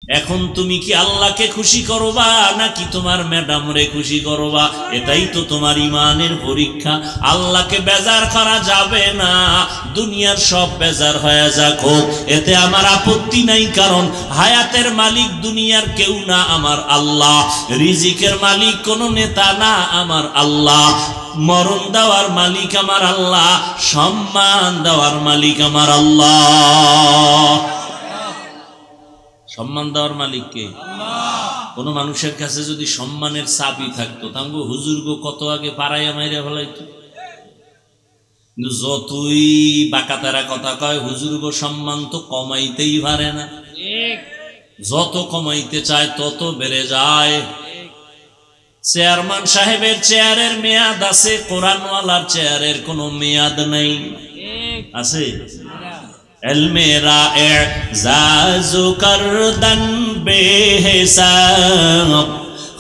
এখন তুমি কি আল্লাহকে খুশি করবা নাকি তোমার ম্যাডাম রে খুশি করবা? এটাই তো তোমার ইমানের পরীক্ষা। আল্লাহকে বেজার করা যাবে না, দুনিয়ার সব বেজার হয়ে যাক, এতে আমার আপত্তি নাই, কারণ হায়াতের মালিক দুনিয়ার কেউ না, আমার আল্লাহ। রিজিকের মালিক কোন নেতা না, আমার আল্লাহ। মরণ দেওয়ার মালিক আমার আল্লাহ, সম্মান দেওয়ার মালিক আমার আল্লাহ। সম্মান দেওয়ার মালিক কে? কোন মানুষের কাছে যদি সম্মানের চাবি থাকতো তাঙ্গো হুজুর গো কত আগে পাড়াইয়া মাইরা ফেলাইতো। কিন্তু যতই বাকাতারা কথা কয়, হুজুর গো সম্মান তো কমাইতেই পারে না, যত কমাইতে চায় তত বেড়ে যায়। চেয়ারম্যান সাহেবের চেয়ারের মেয়াদ আছে, কোরআনওয়ালার চেয়ারের কোনো মেয়াদ নেই, আছে? এলমেরা এজাজু করদন বেহিসাব,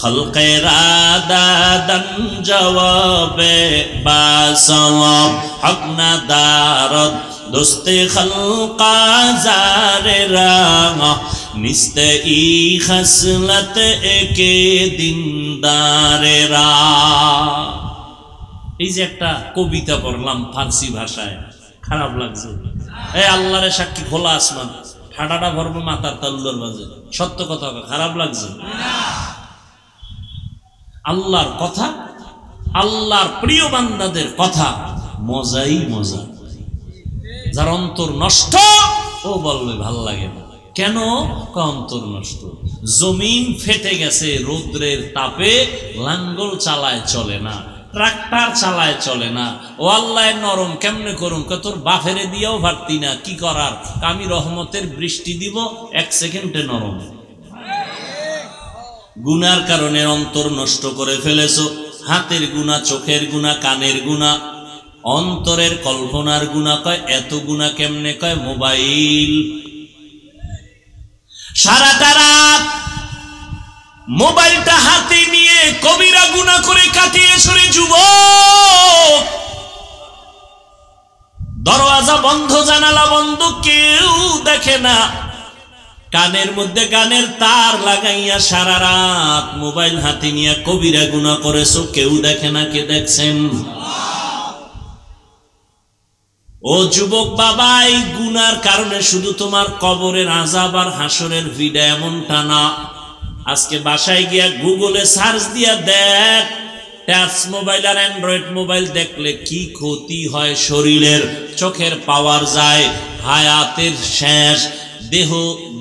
খলকেরা দাদন জওয়াবে বাসওয়াব, হক না দারদ দোস্তে খলকা জারে রাঙ, নিস্তে ই খসলত একে দিনদারে রা। এই যে একটা কবিতা পড়লাম ফার্সি ভাষায়, খারাপ লাগছে? এই আল্লাহরে সাক্ষী, খোলা আসমান, ঠাডাটা ভরবো মাথার তালুর মাঝে, সত্য কথা, খারাপ লাগছে? আল্লাহর কথা, আল্লাহর প্রিয় বান্দাদের কথা মজাই মজা। যার অন্তর নষ্ট ও বলবে ভাল লাগে না। কেন? অন্তর নষ্ট। জমিন ফেটে গেছে রৌদ্রের তাপে, লাঙ্গল চালায় চলে না, ট্রাক্টর চালায় চলে না। ও আল্লাহ নরম কেমনে করুম? তোর বাফেরে দিয়েও পারতি না, কি করার? আমি রহমতের বৃষ্টি দিব, 1 সেকেন্ডে নরম। গুনার কারণে অন্তর নষ্ট করে ফেলেছো, হাতের গুনাহ, চোখের গুনাহ, কানের গুনাহ, অন্তরের কল্পনার গুনাহ। কয় এত গুনাহ কেমনে? কয় মোবাইল। সারাটা রাত মোবাইলটা হাতে নিয়ে কবিরা গুনাহ করে কাটিয়েছে রে যুবক। দরওয়াজা বন্ধ, জানালা বন্ধ, কেউ দেখে না, কানের মধ্যে গানের তার লাগাইয়া সারা রাত মোবাইল হাতে নিয়ে কবিরা গুনাহ করেছো, কেউ দেখে না। কে দেখছেন? ও যুবক বাবা, এই গুনার কারণে শুধু তোমার কবরের আযাব আর হাসরের ভিড়া এমনটা না। আজকে বাসায় গিয়া গুগলে সার্চ দিয়া দেখ, টাচ মোবাইল আর অ্যান্ড্রয়েড মোবাইল দেখলে কি ক্ষতি হয় শরীরের। চোখের পাওয়ার যায়, হায়াতের শেষ, দেহ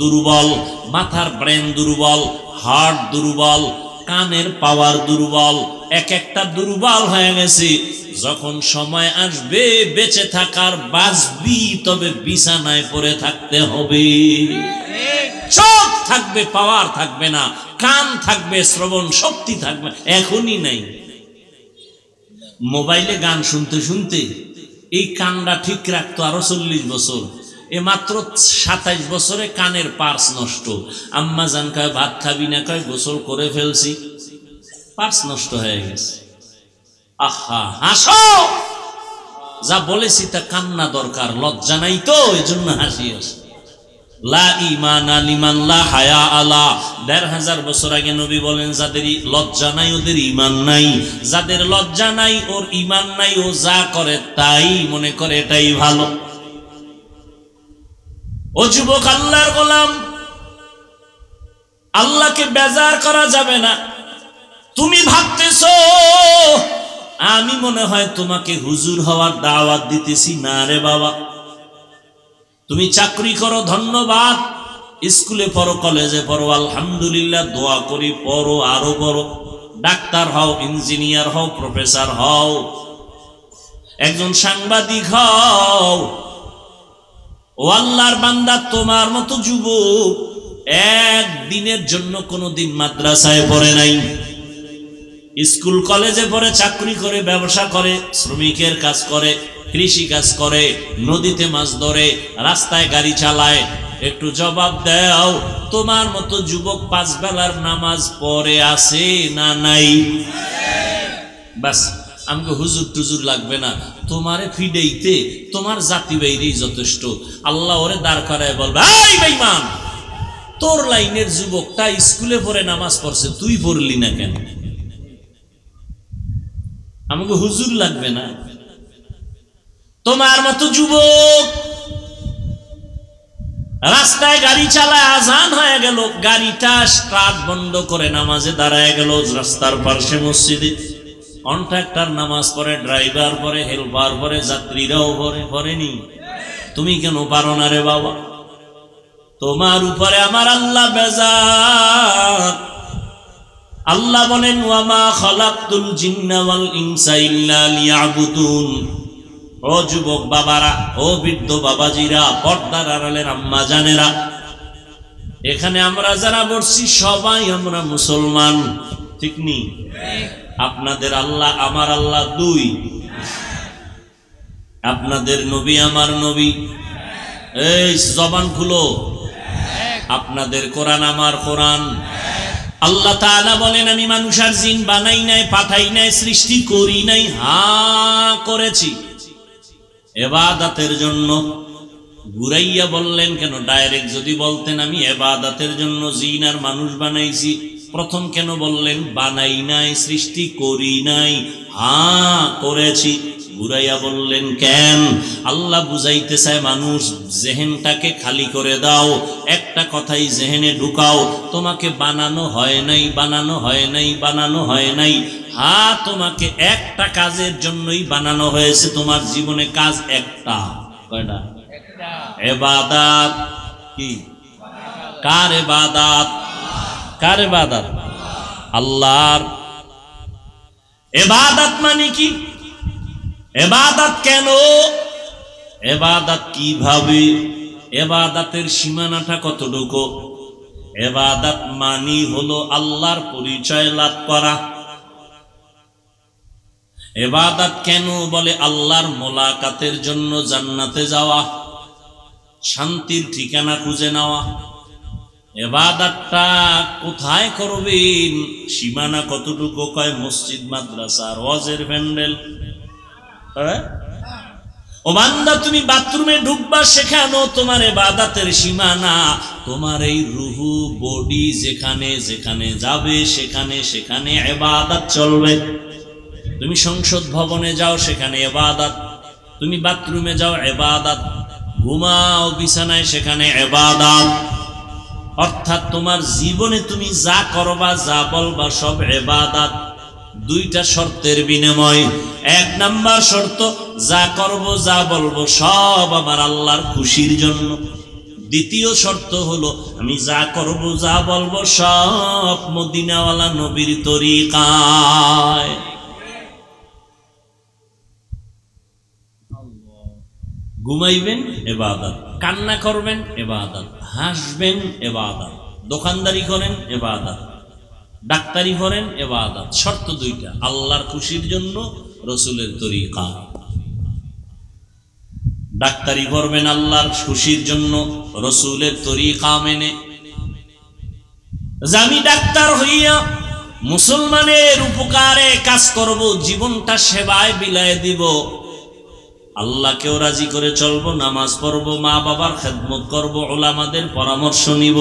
দুর্বল, মাথার ব্রেন দুর্বল, হার্ট দুর্বল, কানের পাওয়ার দুর্বল, এক একটা দুর্বল হয়ে গেছে। যখন সময় আসবে বেঁচে থাকার, বাঁচবি তবে বিছানায় পড়ে থাকতে হবে। চোখ থাকবে, পাওয়ার থাকবে না, কান থাকবে, শ্রবণ শক্তি থাকবে, এখনই নাই। মোবাইলে গান শুনতে শুনতে এই কানটা ঠিক রাখতো আরো 40 বছর, এ মাত্র 27 বছরে কানের পার্স নষ্ট। আম্মা জান কয় ভাত খাবি না? কয় গোসল করে ফেলছি, পার্স নষ্ট হয়ে গেছে। আহা, হাসো, যা বলেছি তা কান্না দরকার, লজ্জা নাই তো, এই জন্য হাসি আসে। লা ঈমানা লিমান লা হায়া আলা। ১৫০০ বছর আগে নবী বলেন, যাদের লজ্জা নাই ওদের ঈমান নাই, যাদের লজ্জা নাই ওর ঈমান নাই, ও যা করে তাই মনে করে এটাই ভালো। ও যুবক, আল্লাহর গোলাম, আল্লাহকে বেজার করা যাবে না। তুমি ভাবতেছো আমি মনে হয় তোমাকে হুজুর হওয়ার দাওয়াত দিতেছি, না রে বাবা। তুমি চাকরি করো, ধন্যবাদ, স্কুলে পড়ো, কলেজে পড়ো, আলহামদুলিল্লাহ, দোয়া করি, পড়ো, আরো পড়ো, ডাক্তার হও, ইঞ্জিনিয়ার হও, প্রফেসর হও, একজন সাংবাদিক হও। ও আল্লাহর বান্দা, তোমার মতো যুবক একদিনের জন্য কোনোদিন মাদ্রাসায় পড়ে নাই, স্কুল কলেজে পড়ে, চাকরি করে, ব্যবসা করে, শ্রমিকের কাজ করে, কৃষি কাজ করে, নদীতে মাছ ধরে, রাস্তায় গাড়ি চালায়। একটু জবাব দাও, তোমার মতো যুবক 5 বেলার নামাজ পড়ে আছে না নাই? বাস, আমাকে হুজুর টুজুর লাগবে না, তোমারে ফিডেইতে তোমার জাতি বাইরেই যথেষ্ট। আল্লাহ ওরে দাঁড় করায় বলবে, এই বেঈমান, তোর লাইনের যুবকটা স্কুলে পড়ে নামাজ পড়ছে, তুই পড়লি না কেন? আমাকে হুজুর লাগবে না? তোমার মতো যুবক রাস্তায় গাড়ি চালায়, আজান হয়ে গেল, গাড়িটা স্টার্ট বন্ধ করে নামাজে দাঁড়ায় গেল রাস্তার পাশে মসজিদে। কন্ট্রাক্টর নামাজ পড়ে, ড্রাইভার পড়ে, হেল্পার পড়ে, যাত্রীরাও পড়েনি। তুমি কেন পারো না রে বাবা? তোমার উপরে আমার আল্লাহ বেজার। আল্লাহ বলেন, ওয়ামা খালাকতুল জিন্না ওয়াল ইনসা ইল্লা লিয়াবুদুন। ও যুবক বাবারা, ও বৃদ্ধ বাবাজিরা, পর্দার আড়ালের আম্মা জানেরা, এখানে আমরা যারা বসছি সবাই আমরা মুসলমান, ঠিক নি? আপনাদের আল্লাহ আমার আল্লাহ দুই, আপনাদের নবী আমার নবী, এই জবান খুলো, আপনাদের কোরআন আমার কোরআন। আল্লাহ তাআলা বলেন, আমি মানুষ আর জিন বানাই নাই, পাঠাই নাই, সৃষ্টি করি নাই, হ্যাঁ করেছি ইবাদতের জন্য। ঘুরাইয়া বললেন কেন? ডাইরেক্ট যদি বলতেন আমি ইবাদতের জন্য জিন আর মানুষ বানাইছি, প্রথম কেন বললেন বানাই নাই, সৃষ্টি করি নাই? হ্যাঁ করেছি। ঘুরাইয়া বললেন কেন? আল্লাহ বুঝাইতে চায় মানুষ জেহেনটাকে খালি করে দাও, একটা কথাই জেহেনে ঢুকাও, তোমাকে বানানো হয় নাই, বানানো হয় নাই, বানানো হয় নাই। হ্যাঁ, তোমাকে একটা কাজের জন্যই বানানো হয়েছে, তোমার জীবনে কাজ একটা। কয়টা? ইবাদত। কি? কার ইবাদত? কার ইবাদত? আল্লাহর। ইবাদত মানে কি? ইবাদত কেন? ইবাদত কিভাবে? ইবাদতের সীমানাটা কতটুকু? ইবাদত মানি হলো আল্লাহর পরিচয় লাভ করা। ইবাদত কেন বলে? আল্লাহর মোলাকাতের জন্য জান্নাতে যাওয়া, শান্তির ঠিকানা খুঁজে নেওয়া। ইবাদতটা কোথায় করবেন? সীমানা কতটুকু? কয় মসজিদ, মাদ্রাসা, ওয়াজের প্যান্ডেল। ও বান্দা, তুমি বাথরুমে ঢুকবা, সেখানেও তোমার ইবাদতের সীমানা। তোমার এই রুহু বডি যেখানে যেখানে যাবে, সেখানে সেখানে ইবাদত চলবে। তুমি সংসদ ভবনে যাও, সেখানে ইবাদত। তুমি বাথরুমে যাও, ইবাদত। ঘুমাও বিছানায়, সেখানে ইবাদত। অর্থাৎ তোমার জীবনে তুমি যা করবা, যা বলবা, সব ইবাদত। দুইটা শর্তের বিনিময়। এক নাম্বার শর্ত, যা করব যা বলবো সব আমার আল্লাহর খুশির জন্য। দ্বিতীয় শর্ত হলো, আমি যা করব যা বলবো সব মদিনাওয়ালা নবীর তরিকায়। ঘুমাইবেন ইবাদত, কান্না করবেন ইবাদত, হাসবেন ইবাদত, দোকানদারি করেন ইবাদত, ডাক্তারি করেন ইবাদত। শর্ত দুইটা, আল্লাহর খুশির জন্য, রসুলের তরিকা। ডাক্তারি করবেন আল্লাহর খুশির জন্য, রসুলের তরিকা মেনে। আমি ডাক্তার হইয়া মুসলমানের উপকারে কাজ করব, জীবনটা সেবায় বিলায় দিব, আল্লাহকেও রাজি করে চলবো, নামাজ পড়বো, মা বাবার খেদমত করবো, ওলামাদের পরামর্শ নিব।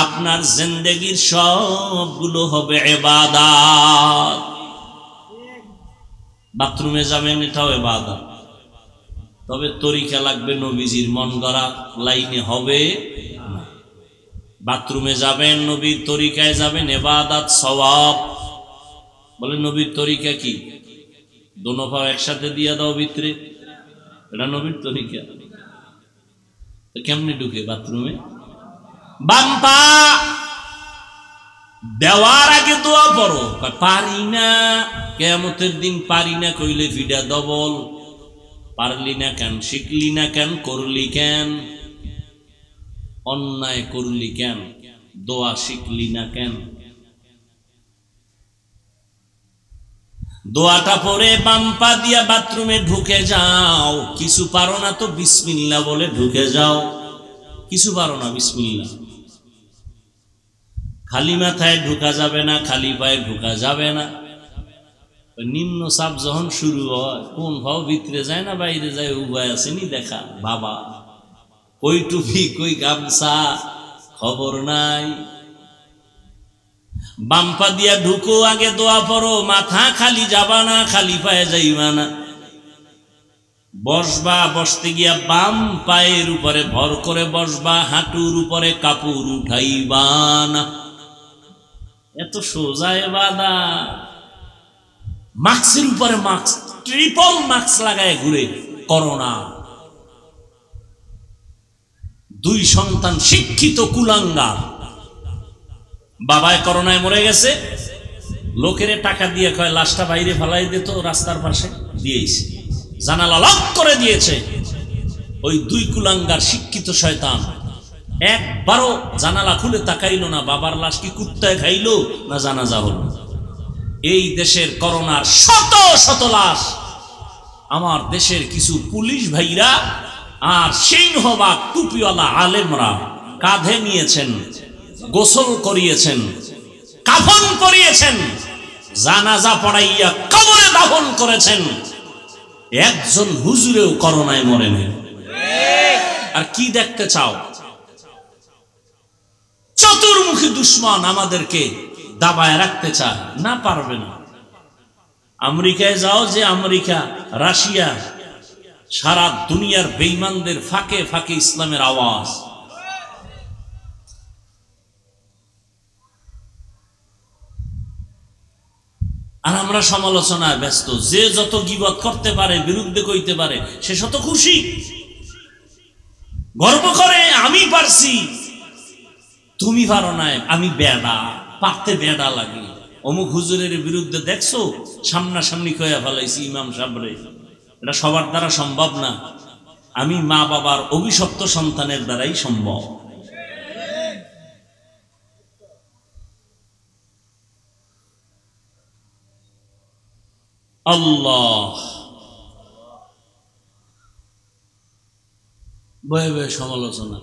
আপনার জিন্দেগির সবগুলো হবে ইবাদত। বাথরুমে যাবেন, এটাও ইবাদত। তবে তরিকা লাগবে নবীজির মন গড়া লাইনে হবে না। বাথরুমে যাবেন, নবীর তরিকায় যাবেন, ইবাদত সওয়াব। বলে নবীর তরিকা কি? দোনো পা একসাথে দিয়া দাও ভিতরে, এটা নবীর তরিকা। কেমনে ঢুকে বাথরুমে? বাম পা দেওয়ার আগে দোয়া পড়ো। পারি না, কিয়ামতের দিন পারি না কইলে ফিডা ডবল। পারলি না কেন? শিখলি না কেন? করলি কেন? অন্যায় করলি কেন? দোয়া শিখলি না কেন? দোয়াটা পরে বাম পা দিয়া বাথরুমে ঢুকে যাও। কিছু পারো না তো বিসমিল্লাহ বলে ঢুকে যাও। কিছু পারো না, বিসমিল্লাহ। খালি মাথায় ঢুকা যাবে না, খালি পায়ে ঢুকা যাবে না। নিম্ন চাপ যখন শুরু হয়, কোন ভাও ভিতরে যায় না বাইরে যায়, উভয় আসেনি দেখা। বাবা কই টুপি, কই গামছা, খবর নাই। বাম্পা দিয়া ঢুকো, আগে দোয়া পড়ো, মাথা খালি যাবা না, খালি পায়ে যাইবা না। বসবা, বসতে গিয়া বাম পায়ের উপরে ভর করে বসবা, হাঁটুর উপরে কাপড় উঠাইবা না। এত সোজা ইবাদত। মাস্কের উপরে মাস্ক, ট্রিপল মাস্ক লাগায় ঘুরে করোনা। 2 সন্তান শিক্ষিত কুলাঙ্গার, বাবায় করোনায় মরে গেছে, লোকেরে টাকা দিয়ে কয় লাশটা বাইরে ফেলাই দিত রাস্তার পাশে, দিয়েছে, জানালা লক করে দিয়েছে। ওই 2 কুলাঙ্গার শিক্ষিত শয়তান একবারও জানালা খুলে তাকাইলো না, বাবার লাশ কি কুত্তায় খাইলো না জানাজা হলো। এই দেশের করোনার শত শত লাশ আমার দেশের কিছু পুলিশ ভাইরা আর সিংহবাগ টুপিওয়ালা আলেমরা কাঁধে নিয়েছেন, গোসল করিয়েছেন, কাফন পরিয়েছেন, জানাজা পড়াইয়া কবরে দাফন করেছেন। একজন হুজুরেও করোনায় মরেনি। আর কি দেখতে চাও? চতুর্মুখী দুশ্মন আমাদেরকে দাবায় রাখতে চায়, না পারবে না। আমেরিকায় যাও, যে আমেরিকা, রাশিয়া, সারা দুনিয়ার বেঈমানদের ফাঁকে ফাঁকে ইসলামের আওয়াজ। আর আমরা সমালোচনায় ব্যস্ত। যে যত গীবত করতে পারে, বিরুদ্ধে কইতে পারে, সে শত খুশি, গর্ব করে আমি পারছি, তুমি পারো না, আমি বেডা, পারতে বেডা লাগে। অমুক হুজুরের বিরুদ্ধে দেখছো, সামনাসামনি কইয়া ফেলাইছি ইমাম সাহেবরে। এটা সবার দ্বারা সম্ভব না। আমি মা বাবার অভিশপ্ত সন্তানের দ্বারাই সম্ভব। আল্লাহ বয়ে বয়ে সমালোচনা।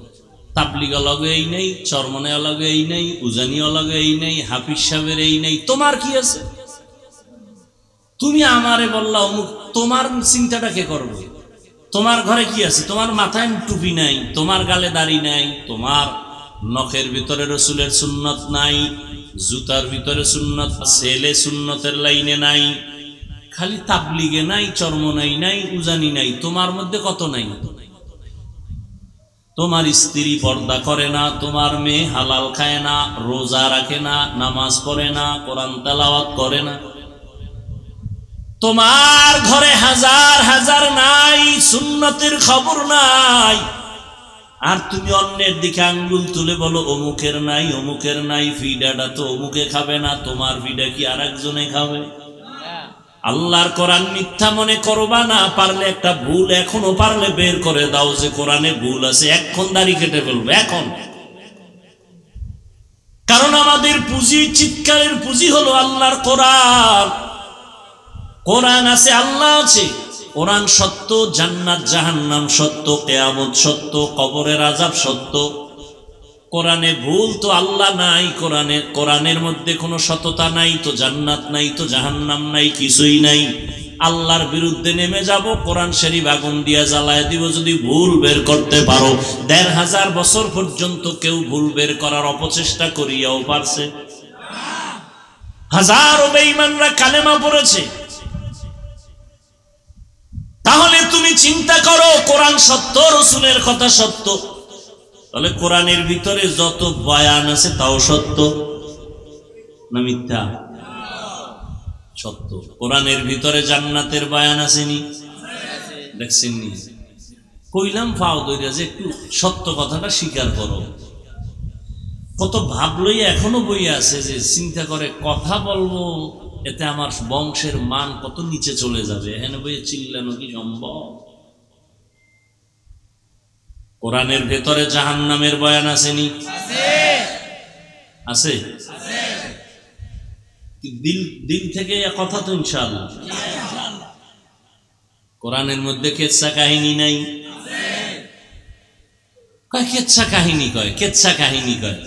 তাবলিগ লগে এই নেই, চরমনে লগে এই নেই, উজানি লগে এই নেই, হাফিজ সাহেবের এই নেই। তোমার কি আছে? তুমি আমারে বললা অমুক, তোমার চিন্তাটা কে করবে? তোমার ঘরে কি আছে? তোমার মাথায় টুপি নাই, তোমার গালে দাড়ি নাই, তোমার নখের ভিতরে রসুলের সুন্নত নাই, জুতার ভিতরে সুন্নত, ছেলে সুন্নতের লাইনে নাই, খালি তাবলিগে নাই, চরমনাই নাই, উজানি নাই। তোমার মধ্যে কত নাই? তোমার স্ত্রী পর্দা করে না, তোমার মেয়ে হালাল খায় না, রোজা রাখে না, নামাজ পড়ে না, কোরআন তেলাওয়াত করে না। তোমার ঘরে হাজার হাজার নাই, সুন্নতের খবর নাই। আর তুমি অন্যের দিকে আঙ্গুল তুলে বলো অমুকের নাই, অমুকের নাই, ফিডাটা তো অমুকে খাবে না, তোমার ফিডা কি আর একজনে খাবে? আল্লাহর কোরআন মিথ্যা মনে করবা না। পারলে একটা ভুল এখনো পারলে বের করে দাও যে কোরআনে ভুল আছে, এখন দাড়ি কেটে ফেলবে এখন। কারণ আমাদের পুঁজি, চিৎকারের পুঁজি হলো আল্লাহর কোরআন। কোরআন আছে, আল্লাহ আছে। কোরআন সত্য, জান্নাত জাহান্নাম সত্য, কিয়ামত সত্য, কবরের আযাব সত্য। কোরআনে ভুল তো আল্লাহ নাই, কোরআনের মধ্যে কোনো সততা নাই, তো জান্নাত নাই, তো জাহান্নাম নাই, কিছুই নাই। আল্লাহর বিরুদ্ধে নেমে যাব, কোরআন শরীফ আগুন দিয়া জ্বালায় দিব যদি ভুল বের করতে পারো। ১৫০০ বছর পর্যন্ত কেউ ভুল বের করার অপচেষ্টা করিয়াও পারছে? হাজারো বেঈমানরা কালেমা পড়েছে। তাহলে তুমি চিন্তা করো, কোরআন সত্য, রসুলের কথা সত্য, তাহলে কোরআনের ভিতরে যত বয়ান আছে তাও সত্য না মিথ্যা? সত্য। কোরআনের ভিতরে জান্নাতের বয়ান আসেনি? দেখছেননি? কইলাম ফাও দইরা যে একটু সত্য কথাটা স্বীকার করো। কত ভাবলই এখনো বই আছে যে চিন্তা করে কথা বলবো, এতে আমার বংশের মান কত নিচে চলে যাবে, এখানে বইয়ে চিল্লানো কি সম্ভব? কোরআনের ভেতরে জাহান্নামের বয়ান আসেনি? আছে। দিল থেকে কথা তো ইনশাআল্লাহ। কোরআনের মধ্যে কেচ্ছা কাহিনী নাই? কয় কেচ্ছা কাহিনী কয়, কেচ্ছা কাহিনী কয়।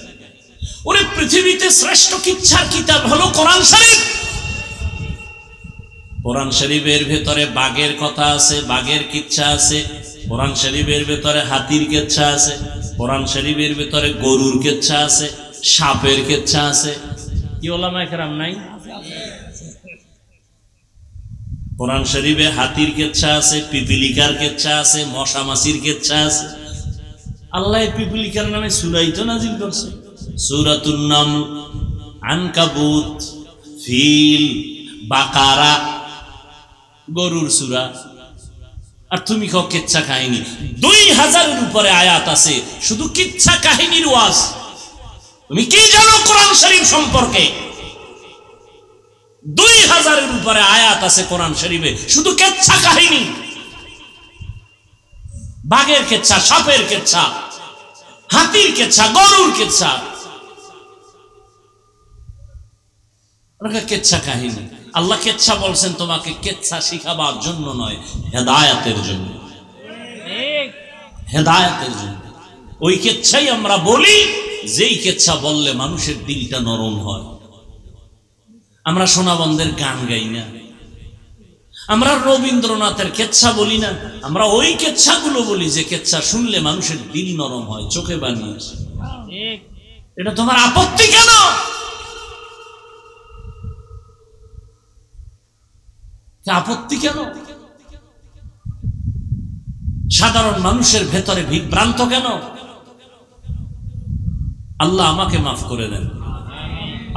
ওরে পৃথিবীতে শ্রেষ্ঠ কিচ্ছার কিতাব হলো কোরআন শরীফ। কোরআন শরীফের ভেতরে বাঘের কথা আছে, বাঘের কিচ্ছা আছে, কোরআন শরীফের ভেতরে হাতির কেচ্ছা আছে, কোরআন শরীফের ভেতরে গরুর কেচ্ছা আছে, সাপের কেচ্ছা আছে। কি ওলামায়ে কেরাম নাই? কোরআন শরীফে হাতির কেচ্ছা আছে, পিপিলিকার কেচ্ছা আছে, মশা মাছির কেচ্ছা আছে। আল্লাহ পিপিলিকার নামে সূরাই তো নাজিল করছে, সূরাতুন নামল, আনকাবুত, ফিল, বাকারা, গরুর সূরা। আর তুমি কও কিচ্ছা কাহিনী। 2000-এর উপরে আয়াত আছে শুধু কিচ্ছা কাহিনীর ওয়াজ। তুমি কি জানো কোরআন শরীফ সম্পর্কে? 2000-এর উপরে আয়াত আছে কোরআন শরীফে শুধু কিচ্ছা কাহিনী, বাঘের কেচ্ছা, সাপের কেচ্ছা, হাতির কেচ্ছা, গরুর কেচ্ছা, কেচ্ছা কাহিনী। আল্লাহ কেচ্ছা বলছেন তোমাকে কেচ্ছা শিখাবার জন্য নয়, হেদায়েতের জন্য, হেদায়েতের জন্য। ওই কেচ্ছাই আমরা বলি, যেই কেচ্ছা বললে মানুষের দিলটা নরম হয়। আমরা সোনাবন্ধের গান গাই না, আমরা রবীন্দ্রনাথের কেচ্ছা বলি না, আমরা ওই কেচ্ছাগুলো বলি যে কেচ্ছা শুনলে মানুষের দিল নরম হয়, চোখে বানিয়েছে। এটা তোমার আপত্তি কেন? আপত্তি কেন? সাধারণ মানুষের ভেতরে বিভ্রান্ত কেন? আল্লাহ আমাকে মাফ করে দেন,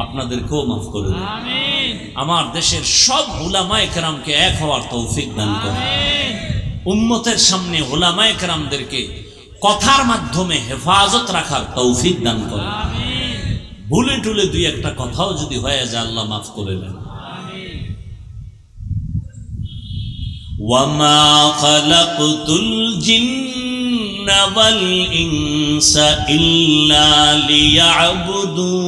আপনাদেরকেও মাফ করে দেন। আমার দেশের সব উলামায়ে কেরামকে এক হওয়ার তৌফিক দান করেন। উম্মতের সামনে উলামায়ে কেরামদেরকে কথার মাধ্যমে হেফাজত রাখার তৌফিক দান করেন। ভুলে টুলে দুই একটা কথাও যদি হয়ে যায় আল্লাহ মাফ করে দেন। وَمَا خَلَقْتُ الْجِنَّ وَالْإِنسَ إِلَّا لِيَعْبُدُونَ।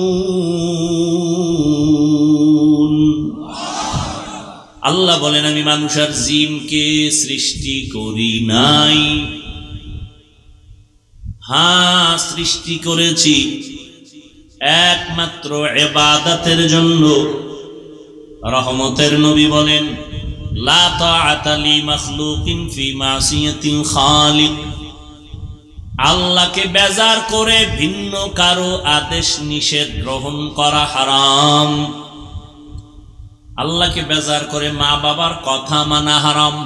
আল্লাহ বলেন আমি মানুষ আর জিনকে সৃষ্টি করি নাই, হ্যাঁ সৃষ্টি করেছি একমাত্র ইবাদতের জন্য। রহমতের নবী বলেন লা তাআতা লি মাখলুকিন ফি মাসিয়াতিল খালিক। আল্লাহকে বেজার করে ভিন্ন কারো আদেশ নিষেধ গ্রহণ করা হারাম। আল্লাহকে বেজার করে মা বাবার কথা মানা হারাম।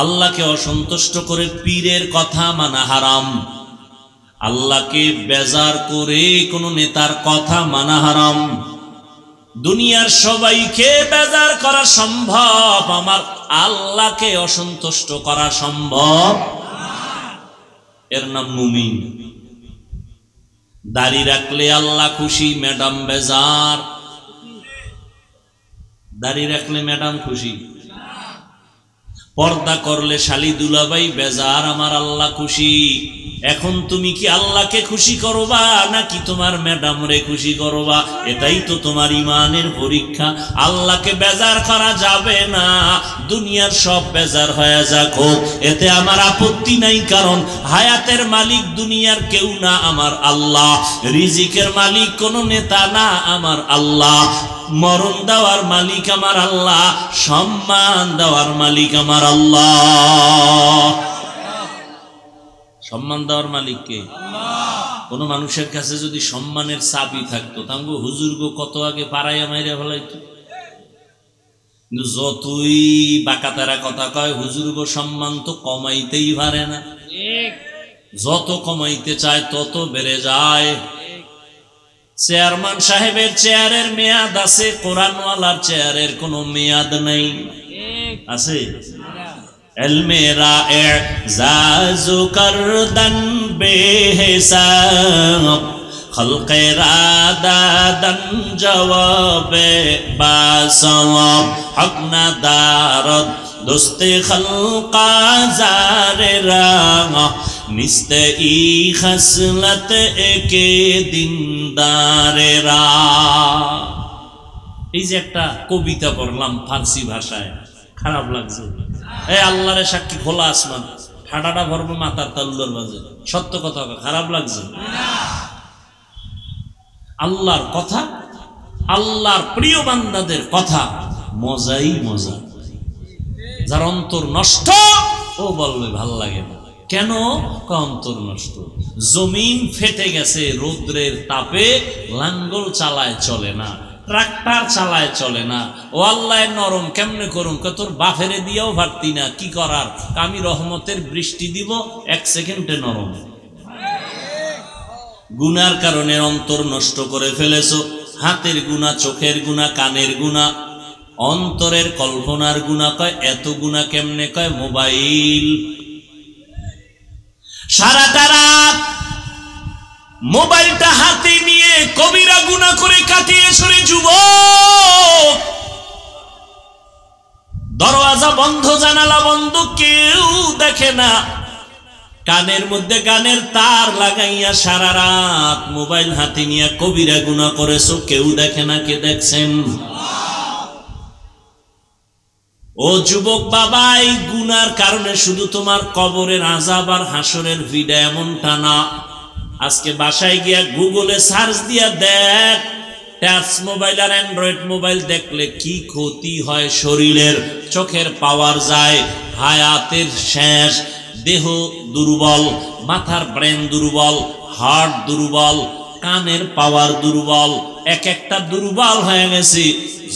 আল্লাহকে অসন্তুষ্ট করে পীরের কথা মানা হারাম। আল্লাহকে বেজার করে কোনো নেতার কথা মানা হারাম। দুনিয়ার সবাইকে বেজার করা সম্ভব, আমার আল্লাহকে অসন্তুষ্ট করা সম্ভব। এর নাম মুমিন। দাড়ি রাখলে আল্লাহ খুশি, ম্যাডাম বেজার। দাড়ি রাখলে ম্যাডাম খুশি, পর্দা করলে শালি দুলাভাই বেজার, আমার আল্লাহ খুশি। এখন তুমি কি আল্লাহকে খুশি করবা নাকি তোমার ম্যাডাম রে খুশি করবা? এটাই তো তোমার ইমানের পরীক্ষা। আল্লাহকে বেজার করা যাবে না, দুনিয়ার সব বেজার হয়ে যাক হোক, এতে আমার আপত্তি নাই। কারণ হায়াতের মালিক দুনিয়ার কেউ না, আমার আল্লাহ। রিজিকের মালিক কোনো নেতা না, আমার আল্লাহ। মরণ দেওয়ার মালিক আমার আল্লাহ, সম্মান দেওয়ার মালিক আমার আল্লাহ। সম্মান দেওয়ার মালিক কে? কোন মানুষের কাছে যদি সম্মানের চাবি থাকতো তাঙ্গো হুজুর গো কত আগে পাড়াইয়া মাইরা ফেলাইতো। কিন্তু যতই বাকাতারা কথা কয় হুজুর গো সম্মান তো কমাইতেই পারে না। যত কমাইতে চায় তত বেড়ে যায়। চেয়ারম্যান সাহেবের চেয়ারের মেয়াদ আছে, কোরআনওয়ালার চেয়ারের কোনো মেয়াদ নেই। আছে? এলমেরা এজাজু করদন বেহিসাব, খলকে রাদাদন জওয়াবে বাসওয়াব, হক না দারদ দোস্তে খলকা জারে রাঙ, নিস্তে ই খসলত একে দিনদারেরা। এই যে একটা কবিতা পড়লাম ফার্সি ভাষায়, খারাপ লাগছে? এই আল্লাহরে সাক্ষী, খোলা আসমান, ঠাডাটা ভরবো মাথার তালুর মাঝে। সত্য কথা, খারাপ লাগছে? আল্লাহর কথা, আল্লাহর প্রিয় বান্দাদের কথা মজাই মজা। যার অন্তর নষ্ট ও বলবে ভাল লাগে না কেন? অন্তর নষ্ট। জমিন ফেটে গেছে রৌদ্রের তাপে, লাঙ্গল চালায় চলে না, ট্রাক্টর চালায় চলে না। ও আল্লাহ নরম কেমনে করুম? তোর বাফেরে দিয়েও পারতি না, কি করার? আমি রহমতের বৃষ্টি দিব, 1 সেকেন্ডে নরম। গুনার কারণে অন্তর নষ্ট করে ফেলেছো। হাতের গুনাহ, চোখের গুনাহ, কানের গুনাহ, অন্তরের কল্পনার গুনাহ। কয় এত গুনাহ কেমনে? কয় মোবাইল। সারাটা রাত মোবাইলটা হাতে নিয়ে কবিরা গুনাহ করে কাটিয়েছ রে যুবক। দরওয়াজা বন্ধ, জানালা বন্ধ, কেউ দেখে না। কানের মধ্যে গানের তার লাগাইয়া সারা রাত মোবাইল হাতে নিয়ে কবিরা গুনাহ করেছো, কেউ দেখে না। কে দেখছেন? ও যুবক বাবা, এই গুনার কারণে শুধু তোমার কবরের আযাব আর হাসরের ভিড়া এমনটা না। আজকে বাসায় গিয়া গুগলে সার্চ দিয়া দেখ, টাচ মোবাইল আর অ্যান্ড্রয়েড মোবাইল দেখলে কি ক্ষতি হয় শরীরের। চোখের পাওয়ার যায়, হায়াতের শেষ, দেহ দুর্বল, মাথার ব্রেন দুর্বল, হার্ট দুর্বল, কানের পাওয়ার দুর্বল, এক একটা দুর্বল হয়ে গেছে।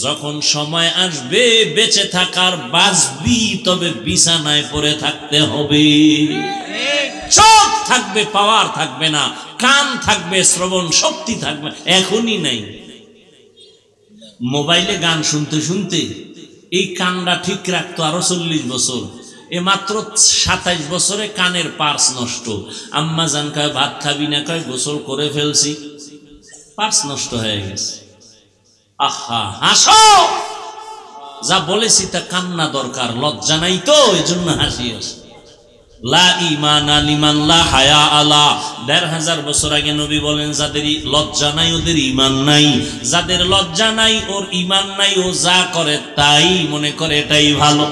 যখন সময় আসবে বেঁচে থাকার, বাঁচবি তবে বিছানায় পড়ে থাকতে হবে। চোখ থাকবে, পাওয়ার থাকবে না, কান থাকবে, শ্রবণ শক্তি থাকবে, এখনই নাই। মোবাইলে গান শুনতে শুনতে এই কানটা ঠিক রাখতো আরো 40 বছর, এ মাত্র 27 বছরে কানের পার্স নষ্ট। আম্মা জান কয় ভাত খাবি না? কয় গোসল করে ফেলছি। পার্স নষ্ট হয়ে গেছে। আহা, হাসো। যা বলেছি তা কান্না দরকার, লজ্জা নাই তো, এই জন্য হাসি আসে। লা ঈমানা লিমান লা হায়া আলা। ১৫০০ বছর আগে নবী বলেন, যাদের লজ্জা নাই ওদের ঈমান নাই, যাদের লজ্জা নাই ওর ঈমান নাই। ও যা করে তাই মনে করে এটাই ভালো।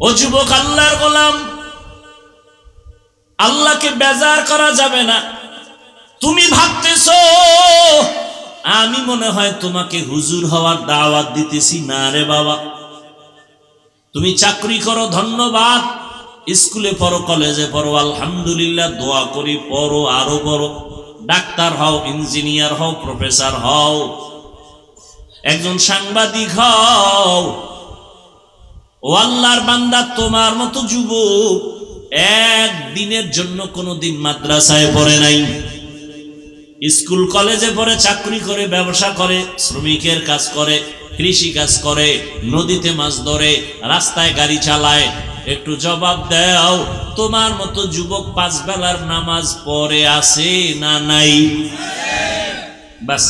ও যুবক, আল্লাহর গোলাম, আল্লাহকে বেজার করা যাবে না। তুমি ভাবতেছো আমি মনে হয় তোমাকে হুজুর হওয়ার দাওয়াত দিতেছি। না রে বাবা, তুমি চাকরি করো, ধন্যবাদ। স্কুলে পড়ো, কলেজে পড়ো, আলহামদুলিল্লাহ, দোয়া করি, পড়ো, আরো পড়ো। ডাক্তার হও, ইঞ্জিনিয়ার হও, প্রফেসর হও, একজন সাংবাদিক হও। ও আল্লাহর বান্দা, তোমার মতো যুবক একদিনের জন্য কোনোদিন মাদ্রাসায় পড়ে নাই, স্কুল কলেজে পড়ে, চাকরি করে, ব্যবসা করে, শ্রমিকের কাজ করে, কৃষি কাজ করে, নদীতে মাছ ধরে, রাস্তায় গাড়ি চালায়। একটু জবাব দাও, তোমার মতো যুবক 5 বেলার নামাজ পড়ে আছে না নাই? বাস,